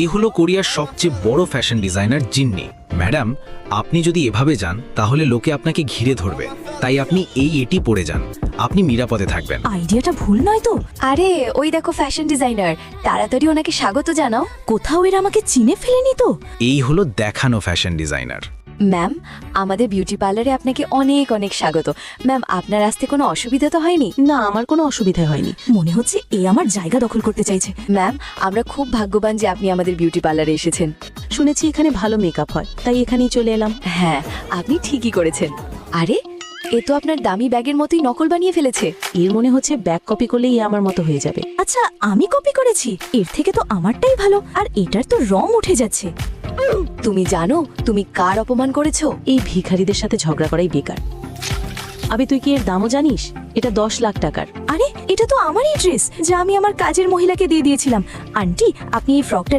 এই হলো কোরিয়ার সবচেয়ে বড় ফ্যাশন ডিজাইনার জিন্নি। ম্যাডাম, আপনি যদি এভাবে যান তাহলে লোকে আপনাকে ঘিরে ধরবে, তাই আপনি এটি পরে যান, আপনি নিরাপদে থাকবেন। আইডিয়াটা ভুল নয় তো? আরে ওই দেখো ফ্যাশন ডিজাইনার, তাড়াতাড়ি ওনাকে স্বাগত জানাও। কোথাও এরা আমাকে চিনে ফেলেনি তো? এই হলো দেখানো ফ্যাশন ডিজাইনার। ম্যাম, আমাদের বিউটি পার্লারে আপনাকে অনেক অনেক স্বাগত। ম্যাম, আপনার আসতে কোনো অসুবিধা তো হয়নি? না, আমার কোনো অসুবিধা হয়নি। মনে হচ্ছে এ আমার জায়গা দখল করতে চাইছে। ম্যাম, আমরা খুব ভাগ্যবান যে আপনি আমাদের বিউটি পার্লারে এসেছেন। শুনেছি এখানে ভালো মেকআপ হয়, তাই এখানেই চলে এলাম। হ্যাঁ, আপনি ঠিকই করেছেন। আরে, এ তো আপনার দামি ব্যাগের মতোই নকল বানিয়ে ফেলেছে। এর মনে হচ্ছে ব্যাগ কপি করলেই আমার মতো হয়ে যাবে। আচ্ছা, আমি কপি করেছি? এর থেকে তো আমারটাই ভালো, আর এটার তো রং উঠে যাচ্ছে। তুমি জানো তুমি কার অপমান করেছো? এই ভিখারিদের সাথে ঝগড়া করাই বেকার। আবে, তুই কি এর দামও জানিস? এটা 10 লাখ টাকার। আরে, এটা তো আমারই ড্রেস, যা আমি আমার কাজের মহিলাকে দিয়ে দিয়েছিলাম। আন্টি, আপনি এই ফ্রকটা